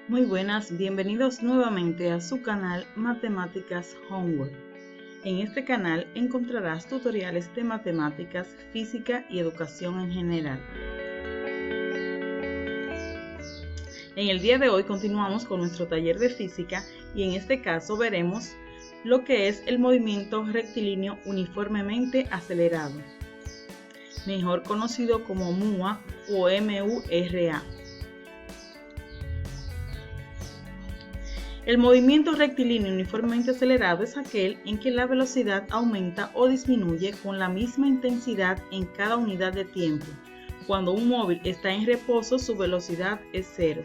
Muy buenas, bienvenidos nuevamente a su canal Matemáticas Homework. En este canal encontrarás tutoriales de matemáticas, física y educación en general. En el día de hoy continuamos con nuestro taller de física y en este caso veremos lo que es el movimiento rectilíneo uniformemente acelerado, mejor conocido como MUA o MURA. El movimiento rectilíneo uniformemente acelerado es aquel en que la velocidad aumenta o disminuye con la misma intensidad en cada unidad de tiempo. Cuando un móvil está en reposo, su velocidad es cero.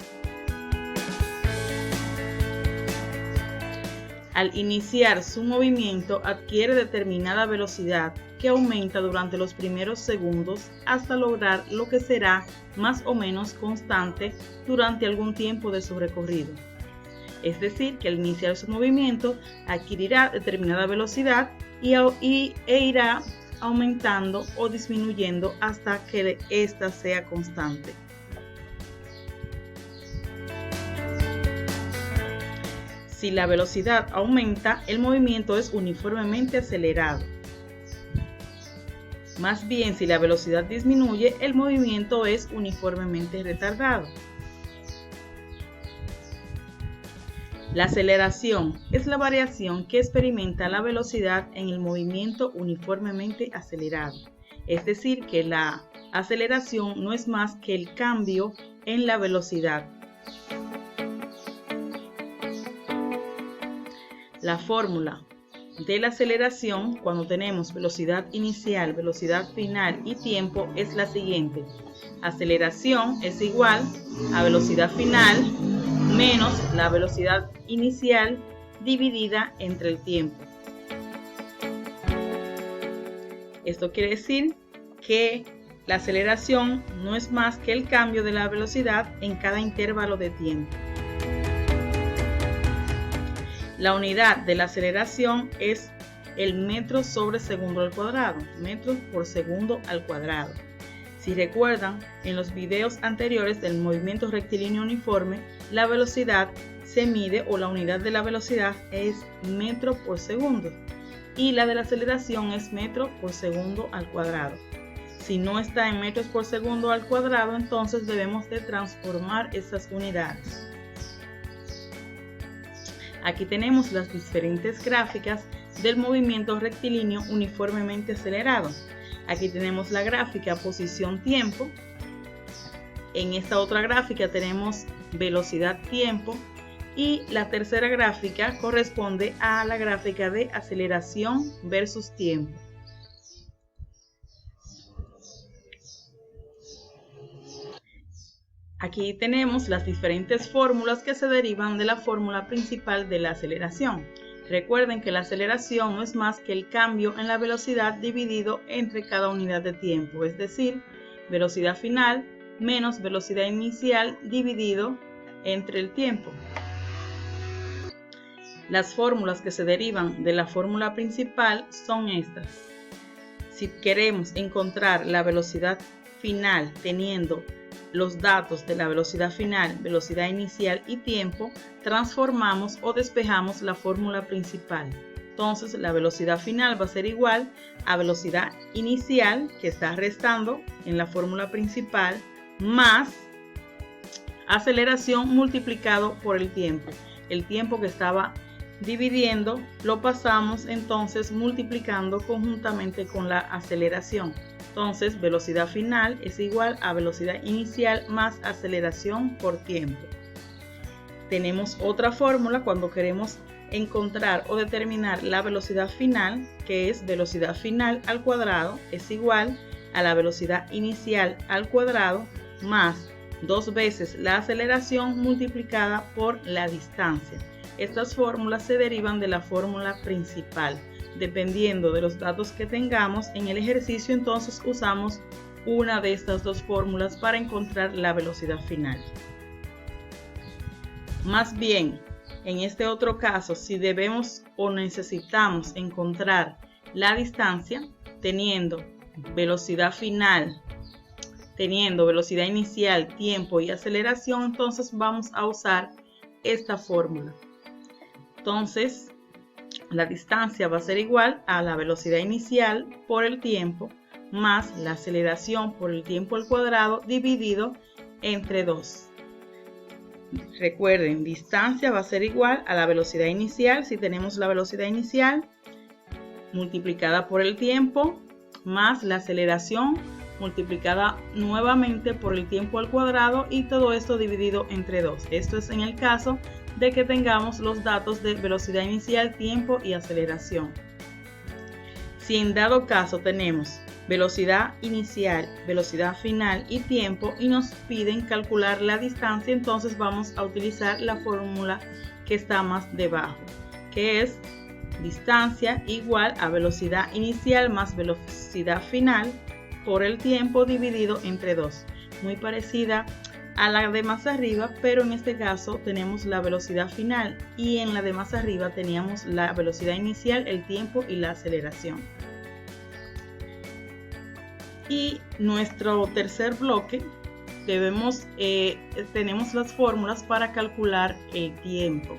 Al iniciar su movimiento, adquiere determinada velocidad que aumenta durante los primeros segundos hasta lograr lo que será más o menos constante durante algún tiempo de su recorrido. Es decir, que al iniciar su movimiento adquirirá determinada velocidad e irá aumentando o disminuyendo hasta que ésta sea constante. Si la velocidad aumenta, el movimiento es uniformemente acelerado. Más bien, si la velocidad disminuye, el movimiento es uniformemente retardado. La aceleración es la variación que experimenta la velocidad en el movimiento uniformemente acelerado. Es decir, que la aceleración no es más que el cambio en la velocidad. La fórmula de la aceleración cuando tenemos velocidad inicial, velocidad final y tiempo es la siguiente. Aceleración es igual a velocidad final menos la velocidad inicial dividida entre el tiempo. Esto quiere decir que la aceleración no es más que el cambio de la velocidad en cada intervalo de tiempo. La unidad de la aceleración es el metro sobre segundo al cuadrado, metros por segundo al cuadrado. Si recuerdan, en los videos anteriores del movimiento rectilíneo uniforme, la velocidad se mide o la unidad de la velocidad es metro por segundo y la de la aceleración es metro por segundo al cuadrado. Si no está en metros por segundo al cuadrado, entonces debemos de transformar esas unidades. Aquí tenemos las diferentes gráficas del movimiento rectilíneo uniformemente acelerado. Aquí tenemos la gráfica posición-tiempo. En esta otra gráfica tenemos velocidad-tiempo. Y la tercera gráfica corresponde a la gráfica de aceleración versus tiempo. Aquí tenemos las diferentes fórmulas que se derivan de la fórmula principal de la aceleración. Recuerden que la aceleración no es más que el cambio en la velocidad dividido entre cada unidad de tiempo, es decir, velocidad final menos velocidad inicial dividido entre el tiempo. Las fórmulas que se derivan de la fórmula principal son estas. Si queremos encontrar la velocidad final teniendo los datos de la velocidad final, velocidad inicial y tiempo, transformamos o despejamos la fórmula principal. Entonces la velocidad final va a ser igual a velocidad inicial, que está restando en la fórmula principal, más aceleración multiplicado por el tiempo. El tiempo que estaba dividiendo lo pasamos entonces multiplicando conjuntamente con la aceleración. Entonces, velocidad final es igual a velocidad inicial más aceleración por tiempo. Tenemos otra fórmula cuando queremos encontrar o determinar la velocidad final, que es velocidad final al cuadrado es igual a la velocidad inicial al cuadrado más 2 veces la aceleración multiplicada por la distancia. Estas fórmulas se derivan de la fórmula principal. Dependiendo de los datos que tengamos en el ejercicio, entonces usamos una de estas dos fórmulas para encontrar la velocidad final. Más bien, en este otro caso, si debemos o necesitamos encontrar la distancia, teniendo velocidad final, teniendo velocidad inicial, tiempo y aceleración, entonces vamos a usar esta fórmula. Entonces, la distancia va a ser igual a la velocidad inicial por el tiempo más la aceleración por el tiempo al cuadrado dividido entre 2. Recuerden, distancia va a ser igual a la velocidad inicial, si tenemos la velocidad inicial, multiplicada por el tiempo, más la aceleración, multiplicada nuevamente por el tiempo al cuadrado, y todo esto dividido entre 2. Esto es en el caso de que tengamos los datos de velocidad inicial, tiempo y aceleración. Si en dado caso tenemos velocidad inicial, velocidad final y tiempo y nos piden calcular la distancia, entonces vamos a utilizar la fórmula que está más debajo, que es distancia igual a velocidad inicial más velocidad final por el tiempo dividido entre 2. Muy parecida a la de más arriba, pero en este caso tenemos la velocidad final y en la de más arriba teníamos la velocidad inicial, el tiempo y la aceleración. Y nuestro tercer bloque tenemos las fórmulas para calcular el tiempo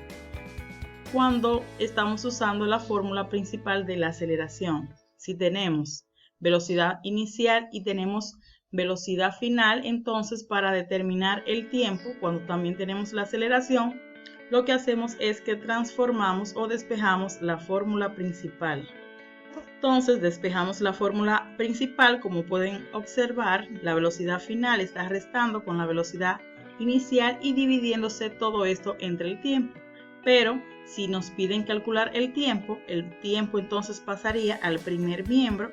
cuando estamos usando la fórmula principal de la aceleración. Si tenemos velocidad inicial y tenemos velocidad final, entonces para determinar el tiempo, cuando también tenemos la aceleración, lo que hacemos es que transformamos o despejamos la fórmula principal. Entonces despejamos la fórmula principal. Como pueden observar, la velocidad final está restando con la velocidad inicial y dividiéndose todo esto entre el tiempo. Pero si nos piden calcular el tiempo entonces pasaría al primer miembro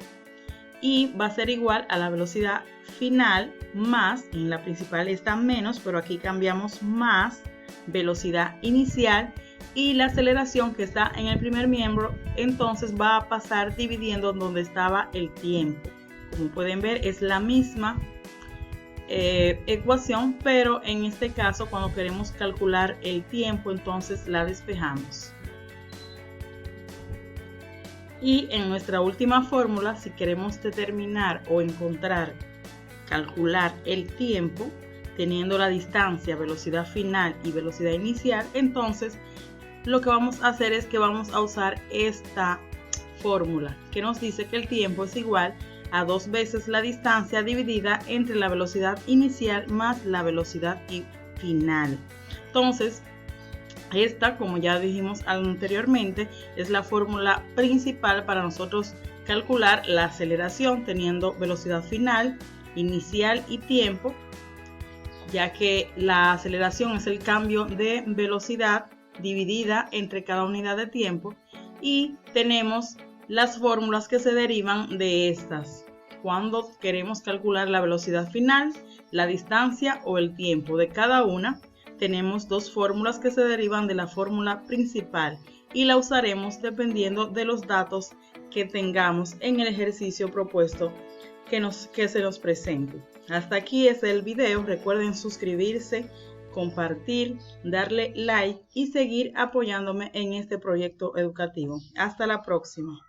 y va a ser igual a la velocidad final más, en la principal está menos, pero aquí cambiamos más velocidad inicial, y la aceleración que está en el primer miembro entonces va a pasar dividiendo donde estaba el tiempo. Como pueden ver, es la misma ecuación, pero en este caso cuando queremos calcular el tiempo entonces la despejamos. Y en nuestra última fórmula, si queremos determinar o calcular el tiempo teniendo la distancia, velocidad final y velocidad inicial, entonces lo que vamos a hacer es que vamos a usar esta fórmula que nos dice que el tiempo es igual a 2 veces la distancia dividida entre la velocidad inicial más la velocidad final. Entonces, esta, como ya dijimos anteriormente, es la fórmula principal para nosotros calcular la aceleración teniendo velocidad final, inicial y tiempo, ya que la aceleración es el cambio de velocidad dividida entre cada unidad de tiempo, y tenemos las fórmulas que se derivan de estas cuando queremos calcular la velocidad final, la distancia o el tiempo de cada una. Tenemos dos fórmulas que se derivan de la fórmula principal y la usaremos dependiendo de los datos que tengamos en el ejercicio propuesto que se nos presente. Hasta aquí es el video. Recuerden suscribirse, compartir, darle like y seguir apoyándome en este proyecto educativo. Hasta la próxima.